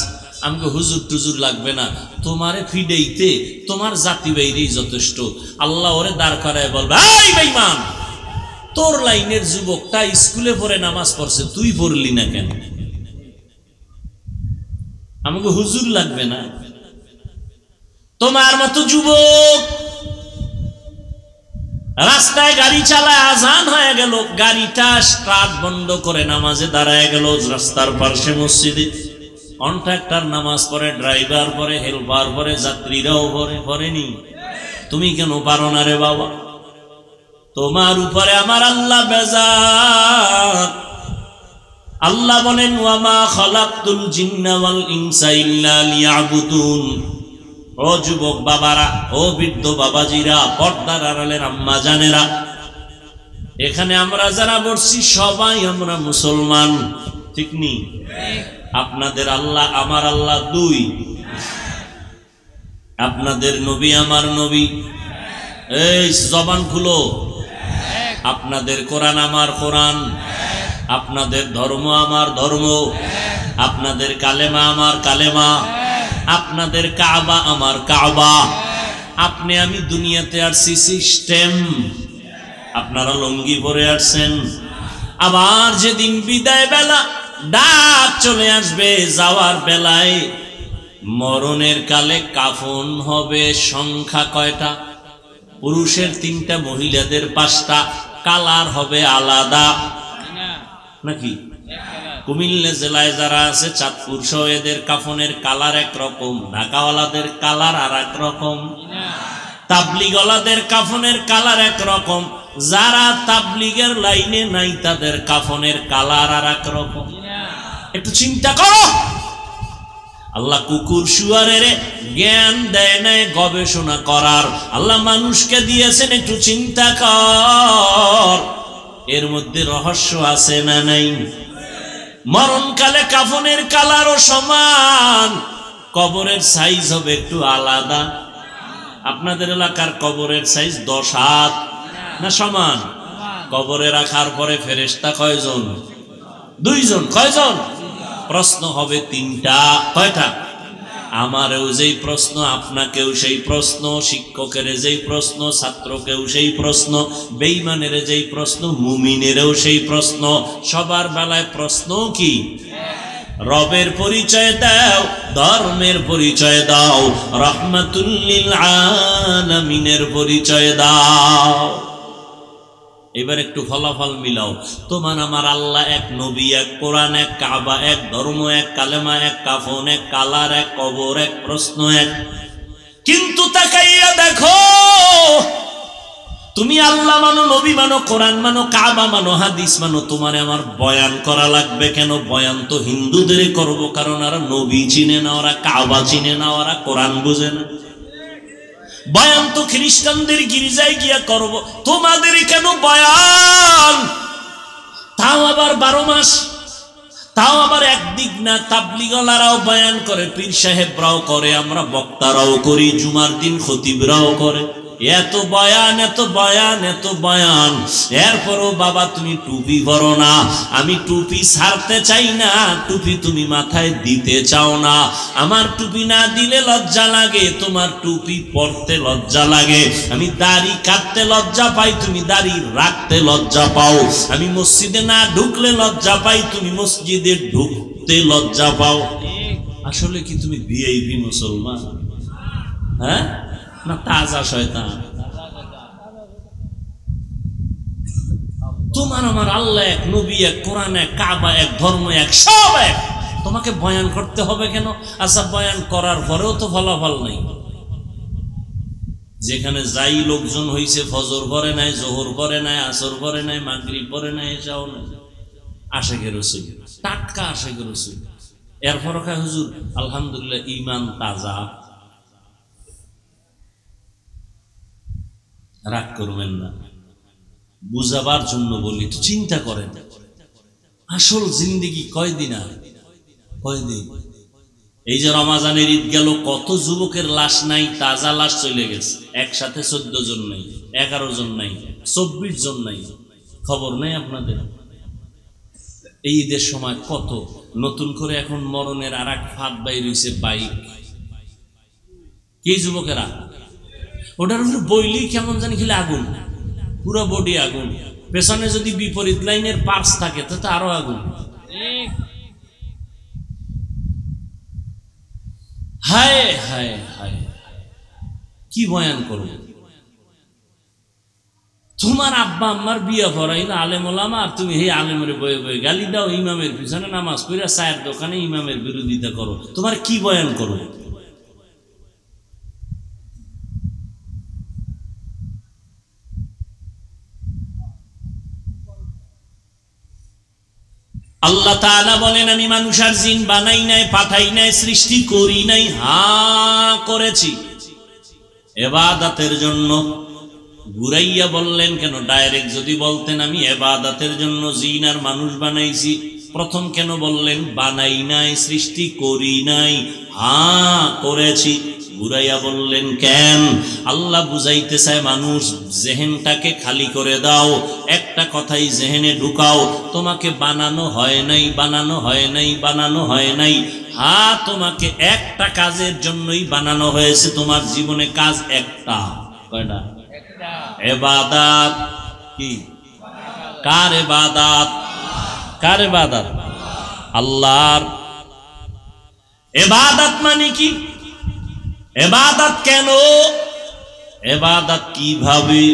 আমাকে হুজুর টুজুর লাগবে না, তোমারে ফিডেইতে তোমার জাতি বাইরেই যথেষ্ট। আল্লাহ ওরে দাঁড় করায় বলবে, এই বেঈমান, তোর লাইনের যুবকটা স্কুলে পড়ে নামাজ পড়ছে, তুই পড়লি না কেন? আমাকে হুজুর লাগবে না। তোমার মতো যুবক রাস্তায় গাড়ি চালায়, আজান হয়ে গেল, গাড়িটা স্টার্ট বন্ধ করে নামাজে দাঁড়ায় গেল রাস্তার পাশে মসজিদে। কন্ট্রাক্টর নামাজ পড়ে, ড্রাইভার পড়ে, হেল্পার পড়ে, যাত্রীরাও পড়েনি। তুমি কেন পারো না রে বাবা? তোমার উপরে আমার আল্লাহ বেজার। আল্লাহ বলেন, ওয়ামা খালাকতুল জিন্না ওয়াল ইনসা ইল্লা লিয়াবুদুন। ও যুবক বাবারা, ও বৃদ্ধ বাবাজিরা, পর্দার আড়ালের আম্মা জানেরা, এখানে আমরা যারা বসছি সবাই আমরা মুসলমান, ঠিক নি? আপনাদের আল্লাহ আমার আল্লাহ 2, আপনাদের নবী আমার নবী। এই জবান খুলো। আপনাদের কোরআন আমার কোরআন, আপনাদের ধর্ম আমার ধর্ম, আপনাদের কালেমা আমার কালেমা, আপনাদের কাবা আমার কাবা। আপনি আমি দুনিয়াতে আসছি সিস্টেম, আপনারা লুঙ্গি পরে আসছেন। আবার যেদিন বিদায় বেলা ডাক চলে আসবে, যাওয়ার বেলায় মরণের কালে কাফন হবে সংখ্যা কয়টা? পুরুষের 3টা, মহিলাদের 5টা, কালার হবে আলাদা নাকি? কুমিল্লা জেলায় যারা আছে, চাঁদপুর সহ, এদের কাফনের কালার একরকম, ঢাকাওয়ালাদের কালার আর এক রকম। তাবলিগওয়ালাদের কাফনের কালার একরকম, যারা তাবলিগের লাইনে নাই তাদের কাফনের কালার আর এক রকম। একটু চিন্তা করো। আল্লাহ কুকুর শুয়ারের জ্ঞান দেয় নাই গবেষণা করার, আল্লাহ মানুষকে দিয়েছেন একটু চিন্তা কর, এর মধ্যে রহস্য আছে না নাই? মরণকালে কাফনের কালারও সমান, কবরের সাইজ হবে একটু আলাদা। আপনাদের এলাকার কবরের সাইজ 10 হাত না সমান? কবরে রাখার পরে ফেরেশতা কয়জন? 2 জন। কয়জন? প্রশ্ন হবে 3টা। কয়টা? আমারও যেই প্রশ্ন, আপনাকেও সেই প্রশ্ন, শিক্ষকের যেই প্রশ্ন, ছাত্রকেও সেই প্রশ্ন, বেঈমানের যেই প্রশ্ন, মুমিনেরও সেই প্রশ্ন। সবার বেলায় প্রশ্ন কি? রবের পরিচয় দাও, ধর্মের পরিচয় দাও, রাহমাতুল লিল আলামিনের পরিচয় দাও। এবার একটু ফলাফল মিলাও। তোমার আমার আল্লাহ এক, নবী এক, কোরআন এক, কাবা এক, ধর্ম এক, কালেমা এক, কাফন এক, কালার এক, কবর এক, প্রশ্ন এক। কিন্তু তাকাইয়া দেখো, তুমি আল্লাহ মানো, নবী মানো, কোরআন মানো, কাবা মানো, হাদিস মানো, তোমারে আমার বয়ান করা লাগবে কেন? বয়ান তো হিন্দুদের করব, কারণ ওরা নবী চিনে না, ওরা কাবা চিনে না, ওরা কোরআন বুঝে না। বয়ান তো খ্রিস্টানদের গির্জায় গিয়া করব, তোমাদের কেন বয়ান? তাও আবার 12 মাস, তাও আবার একদিক না। তাবলিগওয়ালারাও বয়ান করে, পীর সাহেবরাও করে, আমরা বক্তারাও করি, জুমার দিন খতিবরাও করে। এত বয়ান, এত বয়ান, এত বয়ান, এরপরও বাবা তুমি টুপি পরো না। আমি টুপি ছাড়তে চাই না, টুপি তুমি মাথায় দিতে চাও না। আমার টুপি না দিলে লজ্জা লাগে, তোমার টুপি পরতে লজ্জা লাগে। আমি দাড়ি কাটতে লজ্জা পাই, তুমি দাড়ি রাখতে লজ্জা পাও। আমি মসজিদে না ঢুকলে লজ্জা পাই, তুমি মসজিদে ঢুকতে লজ্জা পাও। আসলে কি তুমি ভিআইপি মুসলমান, হ্যাঁ না তাজা শয়তান? তোমার আমার আল্লাহ এক, নবী এক, কোরআন এক, কাবা এক, ধর্ম এক, সব এক। তোমাকে বয়ান করতে হবে কেন? আচ্ছা, বয়ান করার পরেও তো ফলাফল নেই। যেখানে যাই লোকজন হইছে, ফজর পরে নাই, জোহর পরে নাই, আসর পরে নাই, মাগরিব পরে নাই, এসাও নাই, আশেকের রাসূল, টাটকা আশেকের রাসূল। এরপর কয় হুজুর আলহামদুলিল্লাহ ঈমান তাজা। রাগ করবেন না, বুঝাবার জন্য বলি, তো চিন্তা করেন আসল জিন্দেগি কয়দিন আর কয়দিন? এই যে রমাজানের ঈদ গেল, কত যুবকের লাশ নাই, তাজা লাশ চলে গেছে। একসাথে 14 জন নাই, 11 জন নাই, 24 জন নাই, খবর নেই আপনাদের? এই ঈদের সময় কত নতুন করে এখন মরণের আর এক ফাঁদ বাইর হইছে, বাইক। কি যুবকেরা ওটার উপরে বইলি কেমন জানি খেলে আগুন, পুরো বডি আগুন। পেছনে যদি বিপরীত লাইনের পার্স থাকে তো আরো আগুন। হায় হায় হায়, কি বয়ান করব? তোমার আব্বা আম্মার বিয়া পড়াইল আলেম ওলামা, আর তুমি হে আলেমের বয়ে বয়ে গালি দাও, ইমামের পিছনে নামাজ পড়া চায়ের দোকানে ইমামের বিরোধিতা করো। তোমার কি বয়ান করো? আল্লাহ তাআলা বলেন, আমি মানুষ আর জিন বানাই নাই, পাঠাই নাই, সৃষ্টি করি নাই, হ্যাঁ করেছি ইবাদতের জন্য। ঘুরাইয়া বললেন কেন? ডাইরেক্ট যদি বলতেন আমি ইবাদতের জন্য জিন আর মানুষ বানাইছি, প্রথম কেন বললেন বানাই নাই, সৃষ্টি করি নাই? হ্যাঁ করেছি। ঘুরাইয়া বললেন কেন? আল্লাহ বুঝাইতে চায় মানুষ জেহেনটাকে খালি করে দাও, একটা কথাই জেহেনে ঢুকাও, তোমাকে বানানো হয় নাই, বানানো হয় নাই, বানানো হয় নাই। হ্যাঁ, তোমাকে একটা কাজের জন্যই বানানো হয়েছে, তোমার জীবনে কাজ একটা। কয়টা? ইবাদত। কি? কার ইবাদত? কার ইবাদত? আল্লাহর। ইবাদত মানে কি? ইবাদত কেন? ইবাদত কিভাবে?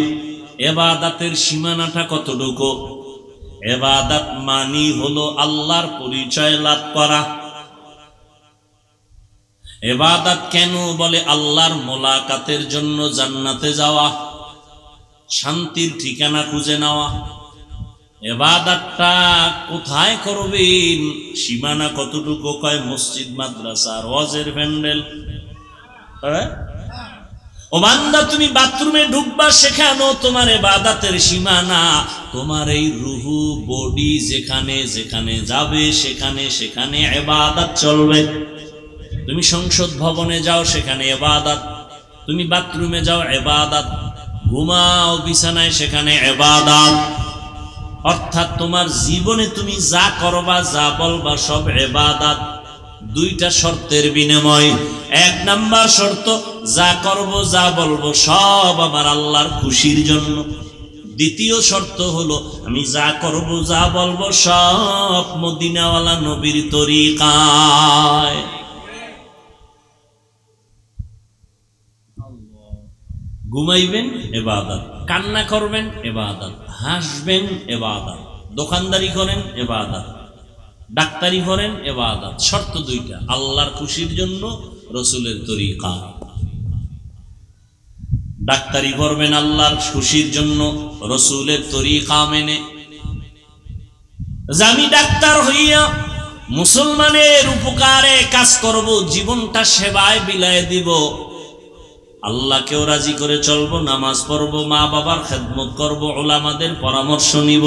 ইবাদতের সীমানাটা কতটুকু? ইবাদত মানি হলো আল্লাহর পরিচয় লাভ করা। ইবাদত কেন? বলে আল্লাহর মোলাকাতের জন্য, জান্নাতে যাওয়া, শান্তির ঠিকানা খুঁজে নেওয়া। ইবাদতটা কোথায় করবেন, সীমানা কতটুকু? কয় মসজিদ, মাদ্রাসা, ওয়াজের প্যান্ডেল। ও বান্দা, তুমি বাথরুমে ঢুকবা, সেখানেও তোমার ইবাদতের সীমানা। তোমার এই রুহু বডি যেখানে যেখানে যাবে, সেখানে সেখানে ইবাদত চলবে। তুমি সংসদ ভবনে যাও, সেখানে ইবাদত। তুমি বাথরুমে যাও, ইবাদত। ঘুমাও বিছানায়, সেখানে ইবাদত। অর্থাৎ তোমার জীবনে তুমি যা করবা, যা বলবা, সব ইবাদত। দুইটা শর্তের বিনিময়। এক নাম্বার শর্ত, যা করব যা বলবো সব আমার আল্লাহর খুশির জন্য। দ্বিতীয় শর্ত হলো, আমি যা করব যা বলবো সব মদিনাওয়ালা নবীর তরিকায়। ঘুমাইবেন ইবাদত, কান্না করবেন ইবাদত, হাসবেন ইবাদত, দোকানদারি করেন ইবাদত, ডাক্তারি করেন ইবাদত। শর্ত দুইটা, আল্লাহর খুশির জন্য, রসুলের তরিকা। ডাক্তারি করবেন আল্লাহর খুশির জন্য, রসুলের তরিকা মেনে। আমি ডাক্তার হইয়া মুসলমানের উপকারে কাজ করব, জীবনটা সেবায় বিলায় দিব, আল্লাহকেও রাজি করে চলবো, নামাজ পড়বো, মা বাবার খেদমত করবো, উলামাদের পরামর্শ নিব।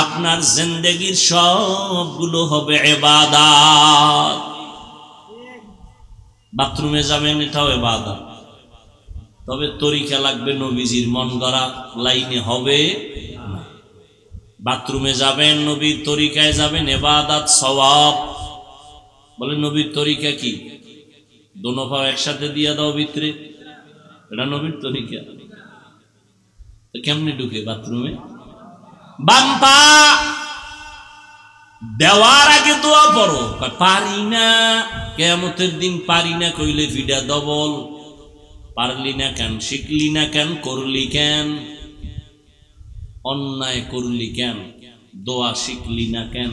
আপনার জিন্দেগির সবগুলো হবে ইবাদত। বাথরুমে যাবেন, এটাও ইবাদত। তবে তরিকা লাগবে নবীজির, মন গড়া লাইনে হবে না। বাথরুমে যাবেন, নবীর তরিকায় যাবেন, ইবাদত, সওয়াব। বলে নবীর তরিকা কি? দোনো পা একসাথে দিয়া দাও ভিতরে, এটা নবীর তরিকা। কেমনে ঢুকে বাথরুমে? বাম পা দেওয়ার আগে দোয়া পড়ো। পারি না, কিয়ামতের দিন পারি না কইলে ভিডা ডবল। পারলি না কেন? শিখলি না কেন? করলি কেন? অন্যায় করলি কেন? দোয়া শিখলি না কেন?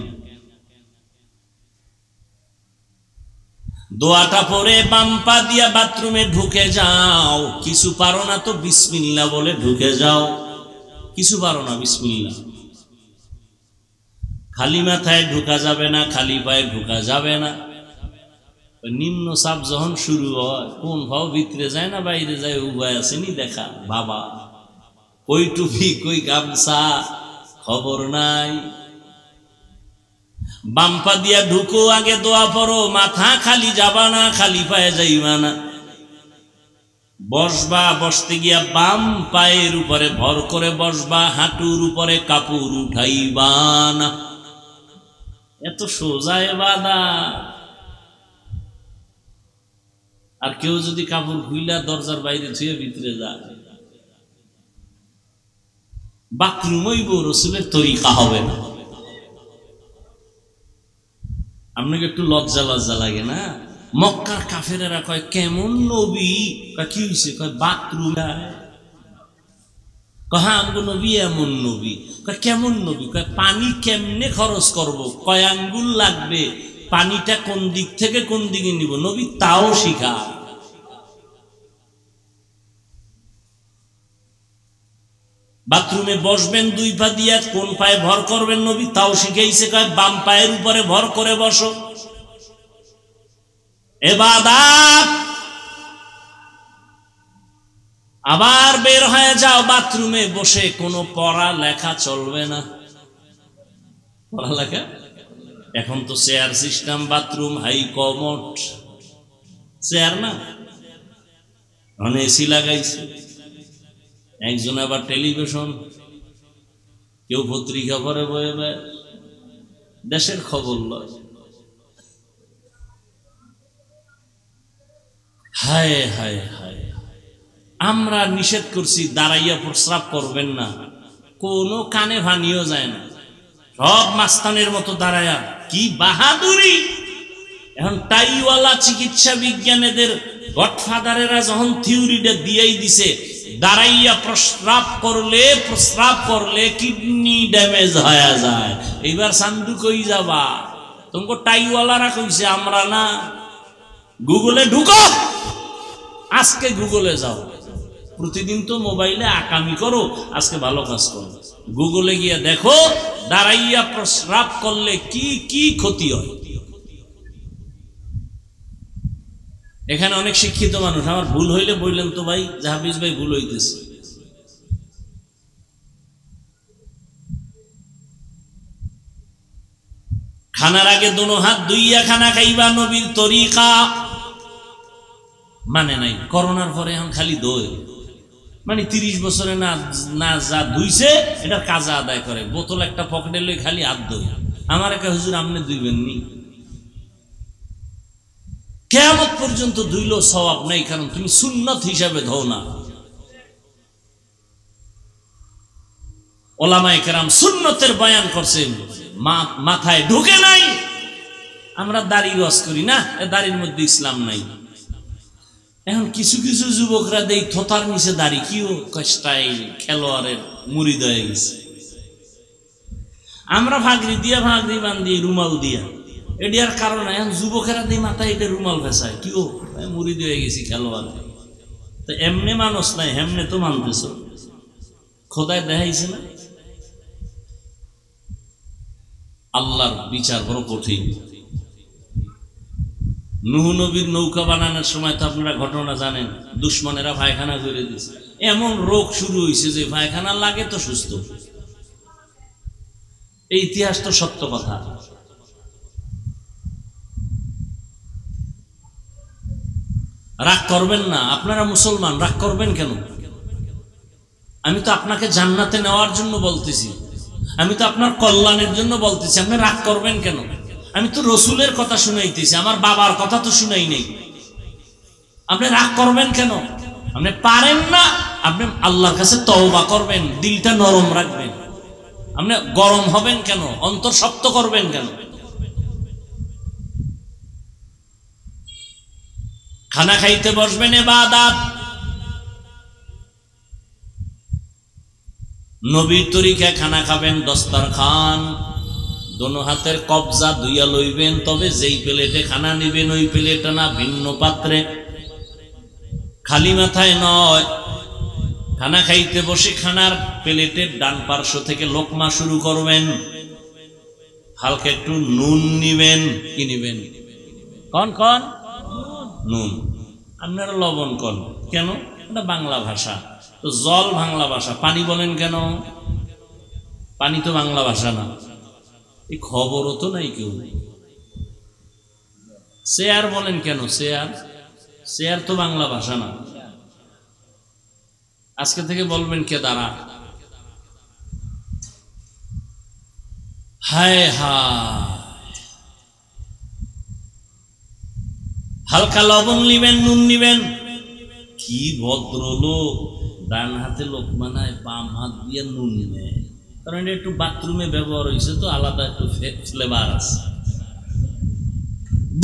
দোয়াটা পরে বাম পা দিয়া বাথরুমে ঢুকে যাও। কিছু পারো না তো বিসমিল্লাহ বলে ঢুকে যাও। কিছু পারো না, বিসমিল্লাহ। খালি মাথায় ঢুকা যাবে না, খালি পায়ে ঢুকা যাবে না। নিম্ন চাপ যখন শুরু হয়, কোন ভাও ভিতরে যায় না বাইরে যায়, উভয় আসেনি দেখা। বাবা কই টুপি, কই গামছা, খবর নাই। বাম্পা দিয়া ঢুকো, আগে দোয়া পড়ো। মাথা খালি যাবা না, খালি পায়ে যাইবা না। বসবা, বসতে গিয়া বাম পায়ের উপরে ভর করে বসবা, হাঁটুর উপরে কাপড় উঠাইবা না। এত সোজা ইবাদত। আর কেউ যদি কাপড় খুইলা দরজার বাইরে ছুঁয়ে ভিতরে যায়, বাথরুম হইব, রসুলের তরিকা হবে না। আপনাকে একটু লজ্জা লজ্জা লাগে না? মক্কার কাফেরেরা কয় কেমন নবী? কি হয়েছে? কয় বাথরুম। হ্যাঁ আমগো নবী এমন নবী। কেমন নবী? কয় পানি কেমনে খরচ করব, কয় আঙ্গুল লাগবে, পানিটা কোন দিক থেকে কোন দিকে নিব, নবী তাও শিখা। বাথরুমে বসবেন দুই পা দিয়া, কোন পায়ে ভর করবেন নবী তাও শিখাইছে। কয় বাম পায়ের উপরে ভর করে বসো। ইবাদত। আবার বের হয়ে যাও, বাথরুমে বসে কোনো পড়া লেখা চলবে না। পড়ালেখা এখন তো chair system, bathroom high commode, chair না, এখন এসি লাগাইছে। একজন আবার টেলিভিশন, কেউ পত্রিকা পড়ে বয়ে বেড়ায়, দেশের খবর লয়। হায় হায় হায়, আমরা নিষেধ করছি দাঁড়াইয়া প্রস্রাব করবেন না, কোনো কানে ভানিও যায় না, সব মাস্তানের মতো দাঁড়াইয়া। কি বাহাদুরি! এখন টাইওয়ালা চিকিৎসা বিজ্ঞানীদের গডফাদারেরা যখন থিওরিটা দিয়েই দিছে, দাঁড়াইয়া প্রস্রাব করলে কিডনি ড্যামেজ হয়ে যায়। এইবার সান্দু কই যাবা? তোমাকে টাইওয়ালারা কইছে, আমরা না। গুগলে ঢুকো, আজকে গুগলে যাও। প্রতিদিন তো মোবাইলে আকামি করো, আজকে ভালো কাজ করো। গুগলে গিয়ে দেখো দাঁড়াইয়া প্রস্রাব করলে কি কি ক্ষতি হয়। এখানে অনেক শিক্ষিত মানুষ, আমার ভুল হইলে বললেন তো ভাই, জাহাবিজ ভাই ভুল হইতেছে। খানার আগে দোনো হাত ধুইয়া খানা খাইবা, নবীর তরিকা মানে নাই। করোনার পরে এখন খালি দই, মানে 30 বছরে না না যা ধুইছে এটা কাজা আদায় করে। বোতল একটা পকেটে লই খালি হাত ধুই। আমার একটা হুজুর আপনি ধুইবেন নি, কিয়ামত পর্যন্ত ধুইলেও সওয়াব নাই, কারণ তুমি সুন্নত হিসাবে ধোও না। ওলামায়ে কেরাম সুন্নতের বয়ান করছেন, মাথায় ঢুকে নাই। আমরা দাড়ি ওয়াজ করি না, দাড়ির মধ্যে ইসলাম নাই। এখন কিছু কিছু যুবকরা দেই থতার নিচে দাড়ি, কিও স্টাইল, খেলোয়াড়ের মুরিদ হয়ে গেছে। আমরা ভাগরি দিয়া, ভাগরি বান্ধি, রুমাল দিয়া, এটার কারণে এখন যুবকেরা দিয়ে মাথায় এটা রুমাল ফেসায়, কিও মুরিদ হয়ে গেছি খেলোয়াড়। তো এমনি মানুষ নাই, হেমনে তো মানতেছ, খোদায় দেখাইছে না। আল্লাহর বিচার বড় কঠিন। নূহ নবীর নৌকা বানানোর সময় তো আপনারা ঘটনা জানেন, দুশ্মনেরা পায়খানা করে দিয়েছে। এমন রোগ শুরু হয়েছে যে পায়খানা লাগে তো সুস্থ। এই ইতিহাস তো সত্য কথা। রাগ করবেন না, আপনারা মুসলমান, রাগ করবেন কেন? আমি তো আপনাকে জান্নাতে নেওয়ার জন্য বলতেছি, আমি তো আপনার কল্যাণের জন্য বলতেছি, আপনি রাগ করবেন কেন? আমি তো রসুলের কথা শুনাইতেছি, আমার বাবার কথা তো শুনাই নেই। আপনি রাগ করবেন কেন? আপনি পারেন না, আপনি আল্লাহর কাছে তওবা করবেন, দিলটা নরম রাখবেন। আপনি গরম হবেন কেন? অন্তর শক্ত করবেন কেন? খানা খাইতে বসবেন, ইবাদত। নবীর তরিকায় খানা খাবেন, দস্তরখান, দোনো হাতের কবজা ধুইয়া লইবেন। তবে যেই প্লেটে খানা নিবেন ওই প্লেটে না, ভিন্ন পাত্রে, খালি মাথায় নয়। খানা খাইতে বসে খানার প্লেটের ডান পার্শ্ব থেকে লোকমা শুরু করবেন। হালকা একটু নুন নিবেন। কি নিবেন? কন কন নুন। আপনারা লবণ কন কেন? এটা বাংলা ভাষা। তো জল বাংলা ভাষা, পানি বলেন কেন? পানি তো বাংলা ভাষা না। এই খবরও তো নাই কেউ। চেয়ার বলেন কেন? চেয়ার, চেয়ার তো বাংলা ভাষা না। আজকে থেকে বলবেন কেদারা। হায় হায়, হালকা লবণ নিবেন, নুন নিবেন। কি ভদ্রলোক, ডান হাতে লোকমা নেয়, বাম হাত দিয়ে নুন নেয়। কারণ এটা একটু বাথরুমে ব্যবহার হয়েছে তো, আলাদা একটু ফ্লেভার আছে।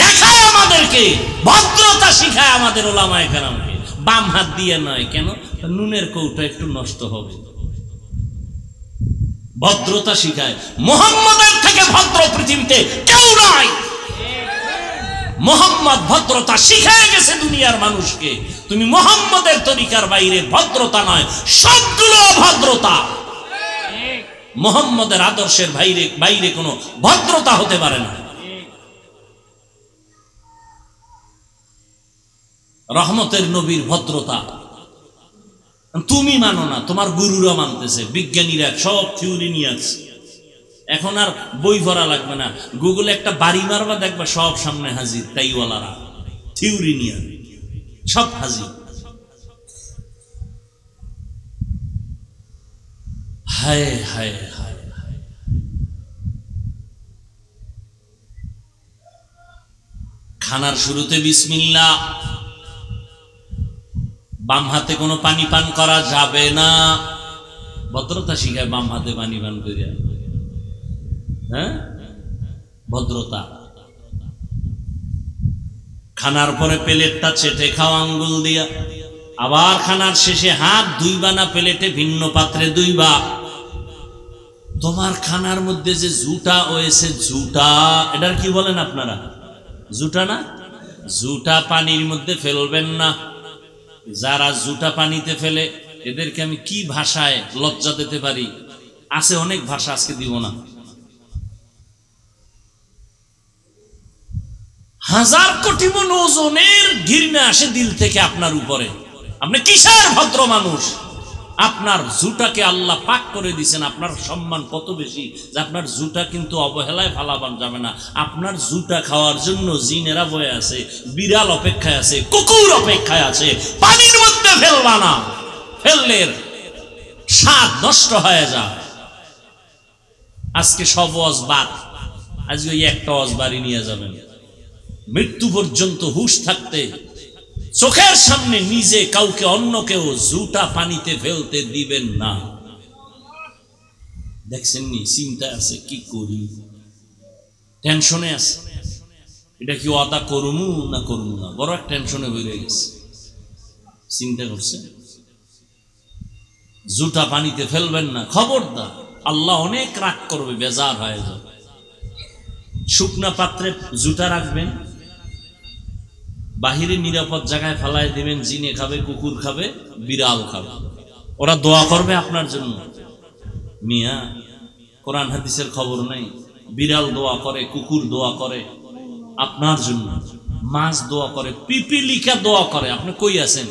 দেখায় আমাদেরকে ভদ্রতা, শিখায় আমাদের ওলামায়ে কেরামকে। বাম হাত দিয়ে নয় কেন? নুনের কৌটা একটু নষ্ট হবে। ভদ্রতা শিখায়। মুহাম্মদের থেকে ভদ্র পৃথিবীতে কেউ নাই। মুহাম্মদ ভদ্রতা শিখায় গেছে দুনিয়ার মানুষকে। তুমি মুহাম্মদের তরিকার বাইরে ভদ্রতা নয়, সবগুলো অভদ্রতা। মুহাম্মদের আদর্শের বাইরে কোনো ভদ্রতা হতে পারে না। রহমতের নবীর ভদ্রতা তুমি মানো না, তোমার গুরুরা মানতেছে, বিজ্ঞানীরা সব থিওরি নিয়ে আছে। এখন আর বই পড়া লাগবে না, গুগলে একটা বাড়ি মারবা, দেখবা সব সামনে হাজির। তাইওয়ালারা থিওরি নিয়ে সব হাজির। হায় হায় হায়, খানার শুরুতে বিসমিল্লাহ। বাম হাতে কোনো পানি পান করা যাবে না। ভদ্রতা শিখায় বাম হাতে পানি পান করিয়া। হ্যাঁ, ভদ্রতা। খানার পরে প্লেটটা চেটে খাও আঙ্গুল দিয়া। আবার খানার শেষে হাত ধুইবা না, প্লেটে ভিন্ন পাত্রে ধুইবা। তোমার খানার মধ্যে যে জুটা হয়েছে, জুটা, এটার কি বলেন আপনারা? জুটা না? জুটা পানির মধ্যে ফেলবেন না। যারা জুটা পানিতে ফেলে এদেরকে আমি কি ভাষায় লজ্জা দিতে পারি, আছে অনেক ভাষা, আজকে দিব না। 1000 কোটি মন ওজনের ঘৃণা আসে দিল থেকে আপনার উপরে। আপনি কিসের ভদ্র মানুষ? আপনার জুটাকে আল্লাহ পাক করে দিয়েছেন, আপনার সম্মান কত বেশি যে আপনার জুটা কিন্তু অবহেলায় ফালাবান যাবে না। আপনার জুটা খাওয়ার জন্য জিনেরা বয়ে আছে, বিড়াল অপেক্ষায় আছে, কুকুর অপেক্ষায় আছে। পানির মধ্যে ফেলবা না, ফেললে স্বাদ নষ্ট হয়ে যায়। আজকে সব ওয়াজ বাদ, আজকে ওই একটা ওয়াজ বাড়ি নিয়ে যাবেন। মৃত্যু পর্যন্ত হুঁশ থাকতে চোখের সামনে নিজে কাউকে অন্য কেউ জুটা পানিতে ফেলতে দিবেন না। দেখছেন নি, চিন্তা আছে কি করি, টেনশনে আছে, এটা কি ওয়াদা করমু না করমু না, বড় এক টেনশনে হয়ে গেছে। চিন্তা করছেন জুটা পানিতে ফেলবেন না, খবরদার, আল্লাহ অনেক রাগ করবে, বেজার হয়ে যাবে। শুকনা পাত্রে জুটা রাখবেন, বাহিরে নিরাপদ জায়গায় ফেলায় দিবেন। জিনে খাবে, কুকুর খাবে, বিড়াল খাবে, ওরা দোয়া করবে আপনার জন্য। মিয়া, কোরআন হাদিসের খবর নাই? বিড়াল দোয়া করে, কুকুর দোয়া করে আপনার জন্য, মাছ দোয়া করে, পিপিলিকা দোয়া করে। আপনি কই আছেন?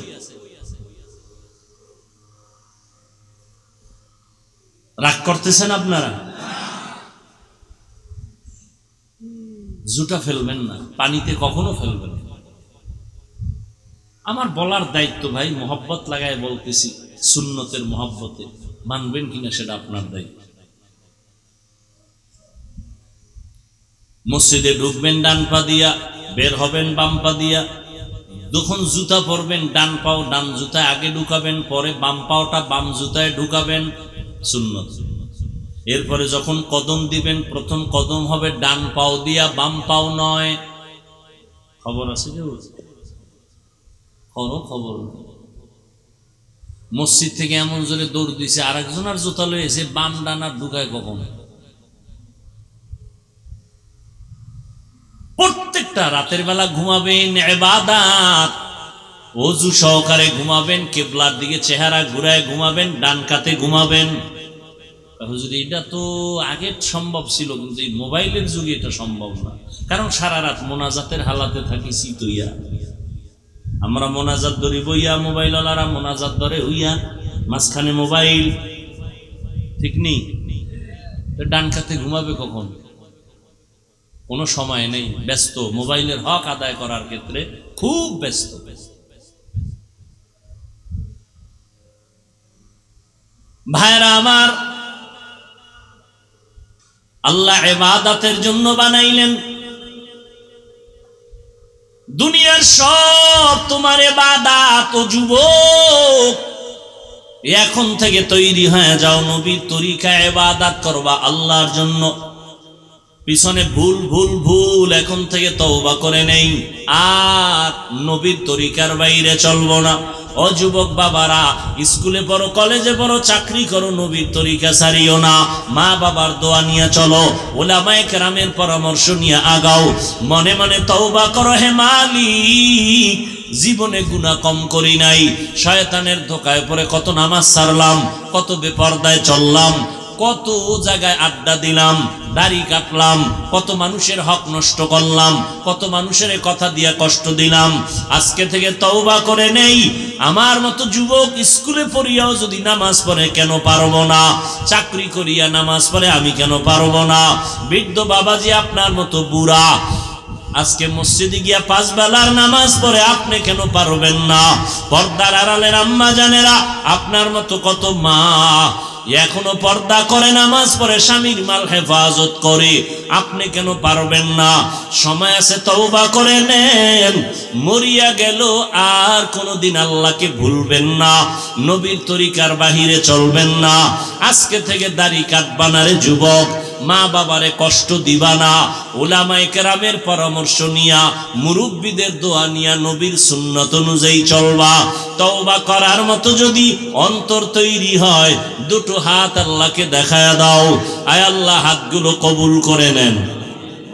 রাগ করতেছেন আপনারা? জুটা ফেলবেন না, পানিতে কখনো ফেলবেন না। আমার বলার দায়িত্ব ভাই, মোহব্বত লাগায় বলতেছি, সুন্নতের মোহব্বতে মানবেন কিনা সেটা আপনার দায়িত্ব। মসজিদে ঢুকবেন ডান পা দিয়া, বের হবেন বাম পা দিয়া। যখন জুতা পরবেন ডান পাও ডান জুতায় আগে ঢুকাবেন, পরে বাম পাওটা বাম জুতায় ঢুকাবেন, সুন্নত। এরপরে যখন কদম দিবেন প্রথম কদম হবে ডান পাও দিয়া, বাম পাও নয়। খবর আছে যে খবর। মসজিদ থেকে এমন জোরে দৌড় দিছে, আরেকজনের জুতা লয়েছে, বাম ডান আর ঢুকায় কখন? প্রত্যেকটা রাতের বেলা ঘুমাবেন, ইবাদত ওযু সহকারে ঘুমাবেন, কিবলার দিকে চেহারা ঘুরায় ঘুমাবেন, ডান কাতে ঘুমাবেন। হুজুর এটা তো আগে সম্ভব ছিল, কিন্তু এই মোবাইলের যুগে এটা সম্ভব না। কারণ সারা রাত মোনাজাতের হালাতে থাকি চিতইয়া, আমরা মোনাজাত ধরি বইয়া, মোবাইল ওয়ালারা মোনাজাত ধরে হইয়া, মাঝখানে মোবাইল, ঠিক নেই? ডান কাতে ঘুমাবে কখন? কোনো সময় নেই, ব্যস্ত, মোবাইলের হক আদায় করার ক্ষেত্রে খুব ব্যস্ত। ভাইরা আমার, আল্লাহ ইবাদতের জন্য বানাইলেন। দুনিয়ার সব তোমার ইবাদত। ও যুবক, এখন থেকে তৈরি হয়ে যাও, নবীর তরিকায় ইবাদত করবা আল্লাহর জন্য। পিছনে ভুল ভুল ভুল, এখন থেকে তওবা করে নেই, আর নবীর তরিকার বাইরে চলবো না। ও যুবক বাবারা, স্কুলে পড়ো, কলেজে পড়ো, চাকরি করো, নবীর তরিকা ছাড়িও না। মা বাবার দোয়া নিয়ে চলো, উলামায়ে কেরামের পরামর্শ নিয়ে আগাও। মনে মনে তওবা করো, হে মালিক, জীবনে গুনাহ কম করি নাই, শয়তানের ধোকায় পড়ে কত নামাজ ছাড়লাম, কত বেপরদায় চললাম, কত জায়গায় আড্ডা দিলাম, দাড়ি কাটলাম, কত মানুষের হক নষ্ট করলাম, কত মানুষের কথা দিয়া কষ্ট দিলাম। আজকে থেকে তওবা করে নেই। আমার মতো যুবক স্কুলে পড়িয়াও যদি নামাজ পড়ে, কেন পারবো না? চাকরি করিয়া নামাজ পড়ে, আমি কেন পারবো না? বৃদ্ধ বাবাজি আপনার মতো বুড়া আজকে মসজিদে গিয়া 5 বেলার নামাজ পড়ে, আপনি কেন পারবেন না? পর্দার আড়ালের আম্মা জানেরা, আপনার মতো কত মা এখনো পর্দা করে নামাজ পড়ে, স্বামীর মাল হেফাজত করে, আপনি কেন পারবেন না? সময় আছে, তওবা করে নেন। মরিয়া গেল আর কোনদিন আল্লাহকে ভুলবেন না, নবীর তরিকার বাহিরে চলবেন না। আজকে থেকে দাড়ি কাটবা না রে যুবক, মা বাবারে কষ্ট দিবা না, উলামায়ে কেরামের পরামর্শ নিয়া, মুরব্বীদের দোয়া নিয়া, নবীর সুন্নত অনুযায়ী চলবা। তওবা করার মতো যদি অন্তর তৈরি হয়, দুটো হাত আল্লাহকে দেখায়া দাও, আয় আল্লাহ হাতগুলো কবুল করে নেন,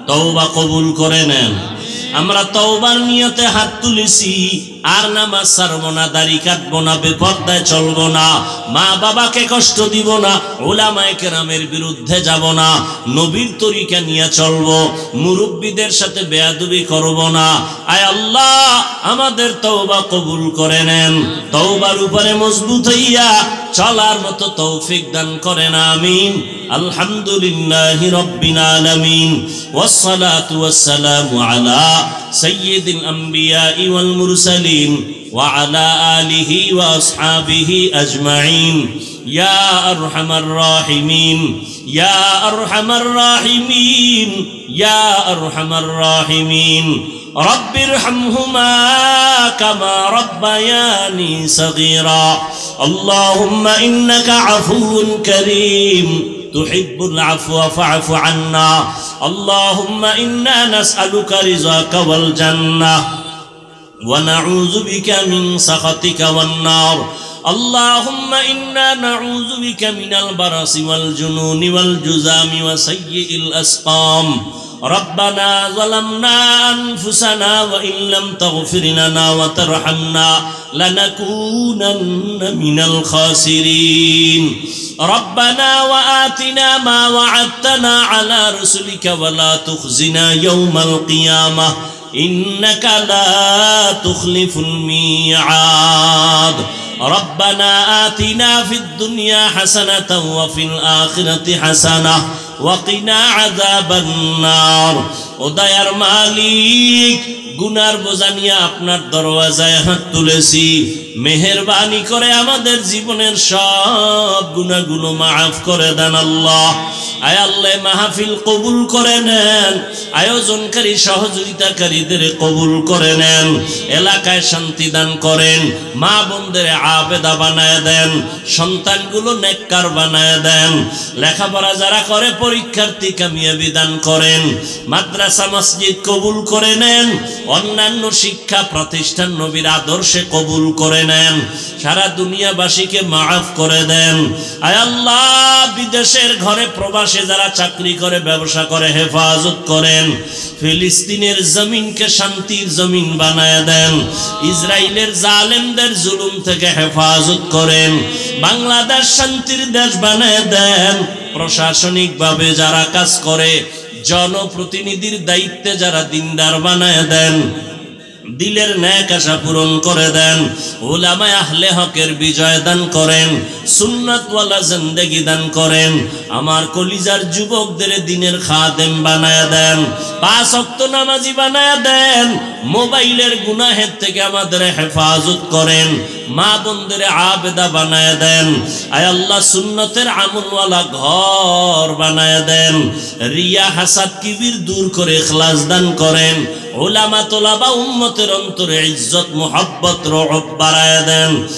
তওবা কবুল করে নেন। আমরা তওবার নিয়তে হাত তুলেছি, আর নামাজ ছাড়বো না, দাড়ি কাটবো না, বেপরদায় চলবো না, মা বাবাকে কষ্ট দিব না, উলামায়ে কেরামের বিরুদ্ধে যাব না, নবীর তরিকা নিয়ে চলবো, মুরব্বীদের সাথে বেয়াদবি করব না। আয় আল্লাহ আমাদের তওবা কবুল করে নেন, তওবার উপরে মজবুত হইয়া চলার মতো তৌফিক দান করেন, আমিন। আলহামদুলিল্লাহি রাব্বিল আলামিন, ওয়াসসালাতু ওয়াসসালামু আলা সাইয়্যিদিল আমবিয়া ওয়াল মুরসালিন ওয়া আলা আলিহি ওয়া আসহাবিহি আজমাইন। ইয়া আরহামার রাহিমিন, ইয়া আরহামার রাহিমিন, ইয়া আরহামার রাহিমিন। রব্বিরহামহুমা কামা রব্বায়ানি সগীরা। আল্লাহুম্মা ইন্নাকা আফুউন কারীম তুহিব্বুল আফওয়া ফা'ফু আন্না। আল্লাহুম্মা ইন্না নাসআলুকা রিযাকা ওয়াল জান্নাহ ওয়া নাউযু বিকা মিন সাখাতিকা ওয়ান নার। اللهم إنا نعوذ بك من البرص والجنون والجذام وسيء الأسقام. ربنا ظلمنا أنفسنا وإن لم تغفر لنا وترحمنا لنكونن من الخاسرين. ربنا وآتنا ما وعدتنا على رسلك ولا تخزنا يوم القيامة إنك لا تخلف الميعاد. ربنا آتنا في الدنيا حسنة وفي الآخرة حسنة وقنا عذاب النار. ও দয়ার মালিক, গুনার বোঝা নিয়ে আপনার দরওয়াজায় হাত তুলেছি, মেহেরবানি করে আমাদের জীবনের সব গুনাহগুলো মাফ করে দেন আল্লাহ। আয় আল্লাহ মাহফিল কবুল করে নেন, আয়োজনকারী সহযোগিতাকারীদের কবুল করে নেন, এলাকায় শান্তি দান করেন, মা বোনদের আবেদা বানায় দেন, সন্তানগুলো নেককার বানায় দেন, লেখাপড়া যারা করে পরীক্ষার্থী কামিয়াবি দান করেন, মাদ্রাসা মসজিদ কবুল করে নেন, অন্যান্য শিক্ষা প্রতিষ্ঠান নবীর আদর্শে কবুল করে নেন, সারা দুনিয়াবাসীকে মাফ করে দেন। আয় আল্লাহ বিদেশের ঘরে প্রবাসে যারা চাকরি করে ব্যবসা করে হেফাজত করেন, ফিলিস্তিনের জমিনকে শান্তির জমিন বানায় দেন, ইসরায়েলের জালেমদের জুলুম থেকে হেফাজত করেন, বাংলাদেশ শান্তির দেশ বানায় দেন। প্রশাসনিকভাবে যারা কাজ করে, জনপ্রতিনিধির দায়িত্বে যারা দিনদার বানায় দেন, দিলের ন্যাক আশা পূরণ করে দেন, উলামায়ে আহলে হকের বিজয় দান করেন, সুন্নাতওয়ালা জিন্দেগি দান করেন, আমার কলিজার যুবকদের দ্বীনের খাদেম বানায় দেন, 5 ওয়াক্ত নামাজি বানায় দেন, মোবাইলের গুনাহের থেকে আমাদের হেফাজত করেন, মা বোনদের আবেদা বানায় দেন। আয় আল্লাহ সুন্নতের আমলওয়ালা ঘর বানায় দেন, রিয়া হাসাদ কিবির দূর করে ইখলাস দান করেন, উলামা তোলাবা উম্মতের অন্তরে ইজ্জত মুহাব্বত রহব বাড়ায় দেন।